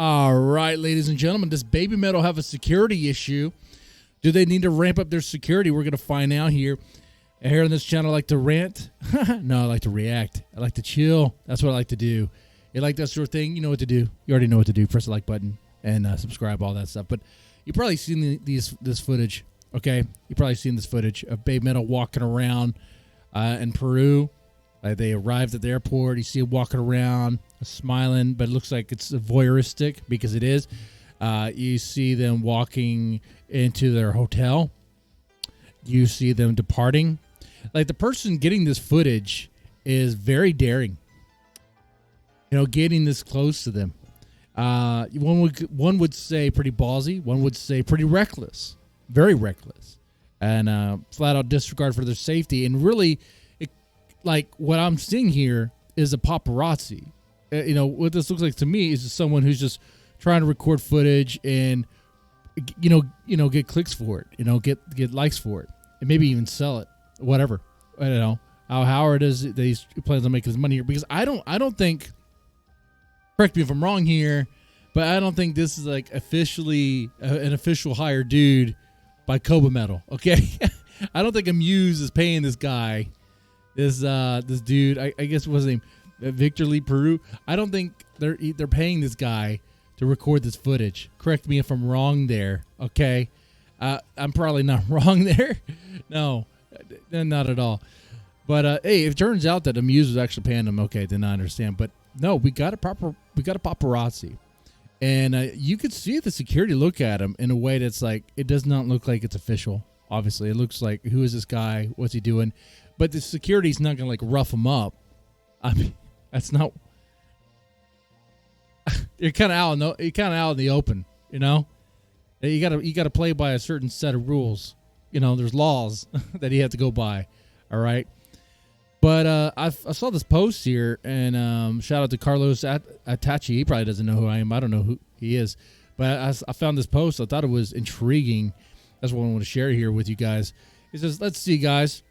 All right, ladies and gentlemen, does Baby Metal have a security issue? Do they need to ramp up their security? We're going to find out here. Here on this channel, I like to rant. No, I like to react. I like to chill. That's what I like to do. You like that sort of thing? You know what to do. You already know what to do. Press the like button and subscribe, all that stuff. But you've probably seen this footage, okay? You've probably seen this footage of Baby Metal walking around in Peru. They arrived at the airport. You see him walking around, smiling, but it looks like it's voyeuristic because it is. You see them walking into their hotel. You see them departing. Like, the person getting this footage is very daring. You know, getting this close to them. One would say pretty ballsy. One would say pretty reckless. Very reckless. And flat out disregard for their safety. And really, like, what I'm seeing here is a paparazzi. You know, what this looks like to me is just someone who's just trying to record footage and, you know, get clicks for it. You know, get likes for it. And maybe even sell it. Whatever. I don't know. How it is that he plans on making his money here. Because I don't think, correct me if I'm wrong here, but I don't think this is like officially an official hired dude by BABYMETAL. Okay? I don't think Amuse is paying this guy. This dude, I guess what was his name, Victor Lee Peru. I don't think they're paying this guy to record this footage. Correct me if I'm wrong there, okay? I'm probably not wrong there. No, not at all. But hey, if it turns out that Amuse was actually paying him, okay, then I understand. But no, we got a paparazzi, and you could see the security look at him in a way that's like, it does not look like it's official. Obviously, it looks like, who is this guy? What's he doing? But the security's not gonna like rough him up. I mean, that's not. You're kind of out in the open, you know. You gotta play by a certain set of rules. You know, there's laws that you have to go by. All right. But I saw this post here, and shout out to Carlos Atachi. He probably doesn't know who I am. I don't know who he is, but I found this post. I thought it was intriguing. That's what I want to share here with you guys. He says, "Let's see, guys.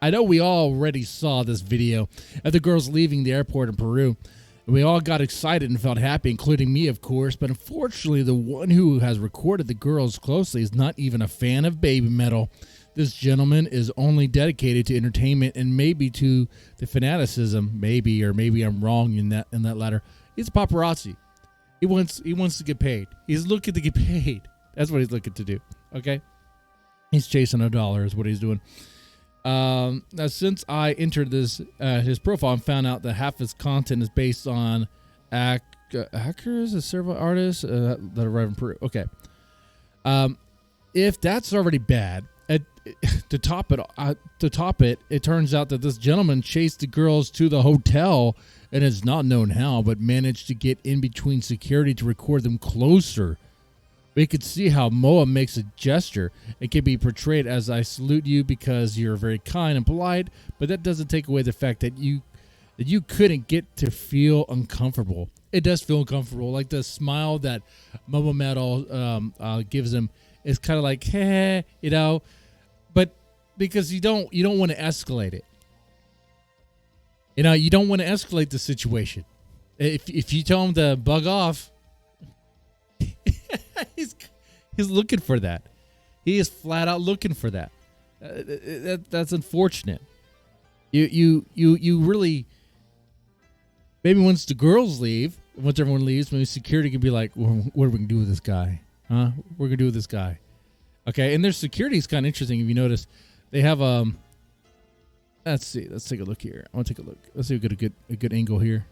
I know we already saw this video of the girls leaving the airport in Peru. And we all got excited and felt happy, including me, of course. But unfortunately, the one who has recorded the girls closely is not even a fan of Baby Metal. This gentleman is only dedicated to entertainment and maybe to the fanaticism. Maybe I'm wrong in that latter. He's a paparazzi. He wants to get paid. He's looking to get paid. That's what he's looking to do. Okay, he's chasing a dollar is what he's doing." Now, since I entered his profile and found out that half his content is based on hackers, several artists that arrive in Peru. Okay, if that's already bad, to top it, it turns out that this gentleman chased the girls to the hotel, and it's not known how, but managed to get in between security to record them closer. We could see how Moa makes a gesture. It can be portrayed as, "I salute you because you're very kind and polite," but that doesn't take away the fact that you couldn't get to feel uncomfortable. It does feel uncomfortable. Like the smile that BABYMETAL gives him is kind of like, hey, you know, but because you don't want to escalate it. You know, you don't want to escalate the situation. If you tell him to bug off, he's looking for that. He is flat out looking for that. That's unfortunate. You really, maybe once the girls leave, once everyone leaves, maybe security can be like, well, what are we gonna do with this guy? Huh? We're gonna do with this guy. Okay, and their security is kind of interesting. If you notice, they have let's see. Let's take a look here. I want to take a look. Let's see if we get a good angle here.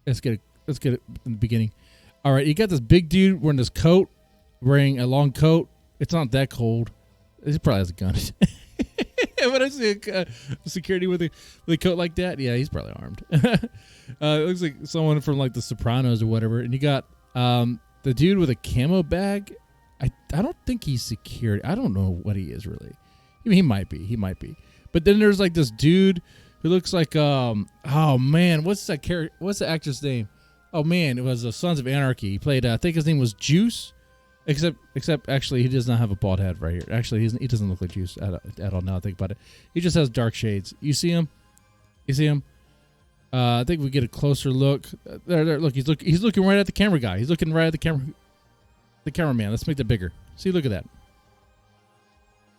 Let's get it in the beginning. All right, you got this big dude wearing this coat, wearing a long coat. It's not that cold. He probably has a gun. When I see a security with a coat like that, yeah, he's probably armed. It looks like someone from like The Sopranos or whatever. And you got the dude with a camo bag. I don't think he's security. I don't know what he is really. I mean, he might be. But then there's like this dude who looks like oh man, what's the actor's name? Oh man, it was Sons of Anarchy. He played, I think his name was Juice, except actually he does not have a bald head right here. Actually, he doesn't look like Juice at all. Now I think about it, he just has dark shades. You see him? I think we get a closer look. There, look, he's looking right at the camera guy. He's looking right at the cameraman. Let's make that bigger. See, look at that.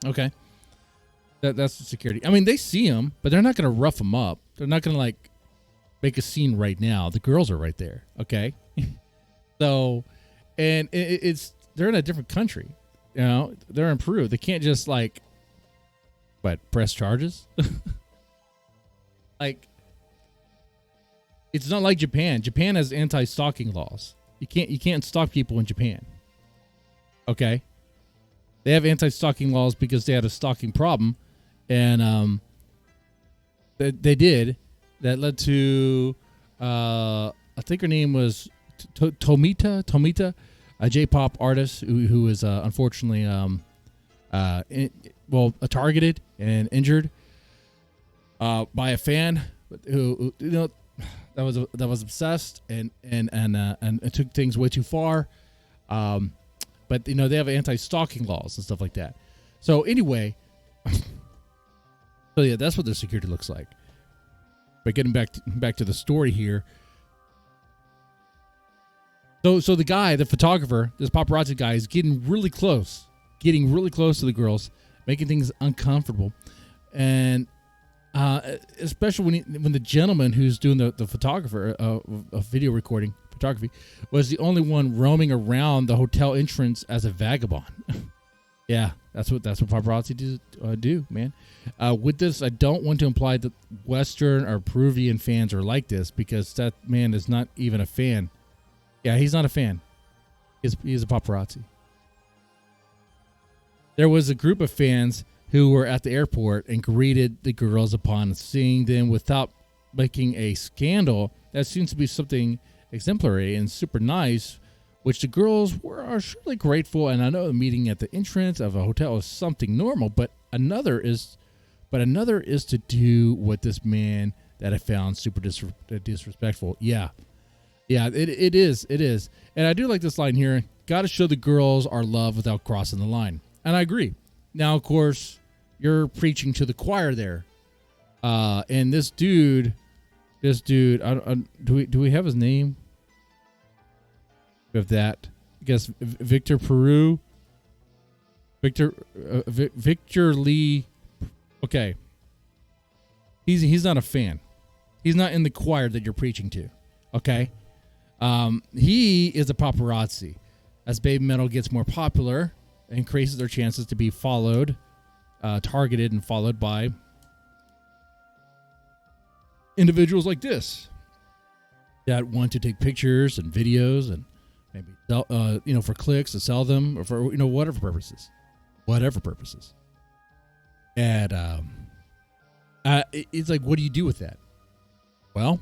Okay, that's the security. I mean, they see him, but they're not going to rough him up. They're not going to like make a scene right now. The girls are right there. Okay, so, and it's they're in a different country. You know, they're in Peru. They can't just like, press charges. Like. It's not like Japan. Japan has anti-stalking laws. You can't stalk people in Japan. Okay? They have anti-stalking laws because they had a stalking problem, and they did. That led to I think her name was Tomita, a J-pop artist who is unfortunately targeted and injured by a fan who that was obsessed and took things way too far. But they have anti-stalking laws and stuff like that. So anyway, so yeah, that's what their security looks like. But getting back to the story here. So the guy, the photographer, this paparazzi guy, is getting really close to the girls, making things uncomfortable, and especially when the gentleman who's doing the photographer of video recording photography was the only one roaming around the hotel entrance as a vagabond. Yeah, that's what paparazzi do, man. With this, I don't want to imply that Western or Peruvian fans are like this, because that man is not even a fan. Yeah, he's not a fan. He's a paparazzi. There was a group of fans who were at the airport and greeted the girls upon seeing them without making a scandal. That seems to be something exemplary and super nice, which the girls are surely grateful. And I know the meeting at the entrance of a hotel is something normal, but another is to do what this man that I found super disrespectful. Yeah, it is. And I do like this line here. Got to show the girls our love without crossing the line. And I agree. Now, of course, you're preaching to the choir there. And this dude, do we have his name? We have that. I guess Victor Peru. Victor Lee. Okay. He's not a fan. He's not in the choir that you're preaching to. Okay. He is a paparazzi. As BABYMETAL gets more popular, increases their chances to be followed, targeted and followed by individuals like this that want to take pictures and videos and maybe sell, for clicks to sell them, or for whatever purposes. And it's like, what do you do with that? Well,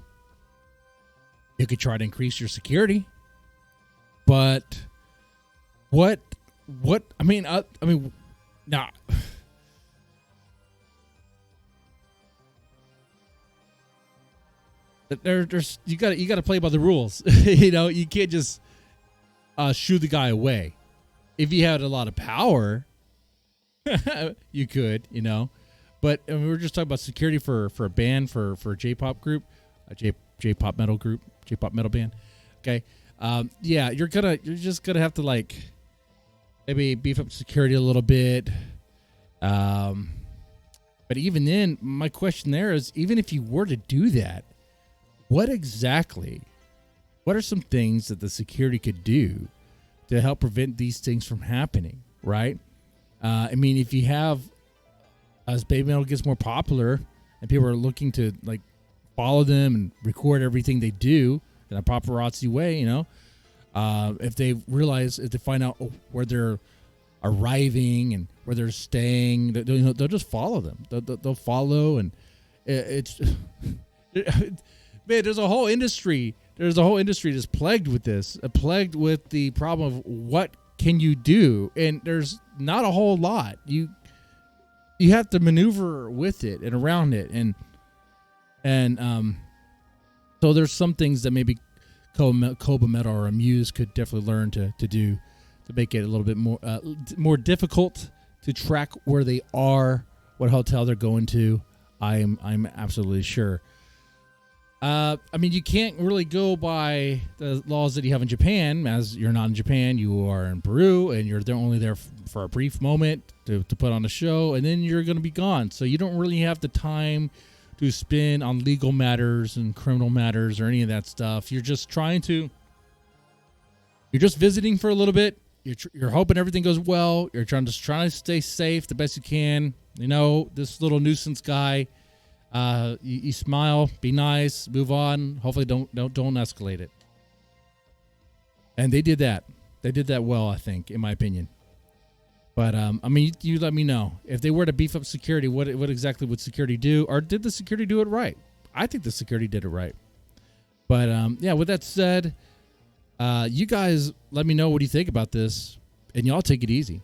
you could try to increase your security, but what? I mean, nah. There's you got to play by the rules. You can't just shoo the guy away. If you had a lot of power, you could, But we're just talking about security for a band, for a J-pop group, a J-pop metal group, J-pop metal band. Okay, yeah, you're just gonna have to maybe beef up security a little bit. But even then, my question there is, even if you were to do that, what are some things that the security could do to help prevent these things from happening, right? I mean, if you have, as BABYMETAL gets more popular and people are looking to follow them and record everything they do in a paparazzi way, if they find out where they're arriving and where they're staying, they'll just follow them. They'll follow, and it's man. There's a whole industry. That's plagued with this, plagued with the problem of what can you do, and there's not a whole lot. You have to maneuver with it and around it, and so there's some things that maybe BABYMETAL or Amuse could definitely learn to do to make it a little bit more difficult to track where they are, what hotel they're going to. I'm absolutely sure. I mean, you can't really go by the laws that you have in Japan, as you're not in Japan. You are in Peru, and you're only there for a brief moment to put on a show, and then you're going to be gone. So you don't really have the time to spend on legal matters and criminal matters or any of that stuff. You're just visiting for a little bit. You're hoping everything goes well. You're trying to stay safe the best you can. You know, this little nuisance guy. You smile, be nice, move on. Hopefully, don't escalate it. And they did that. They did that well, I think, in my opinion. But I mean, you let me know if they were to beef up security. What exactly would security do, or did the security do it right? I think the security did it right. But yeah. With that said, you guys let me know what you think about this, and y'all take it easy.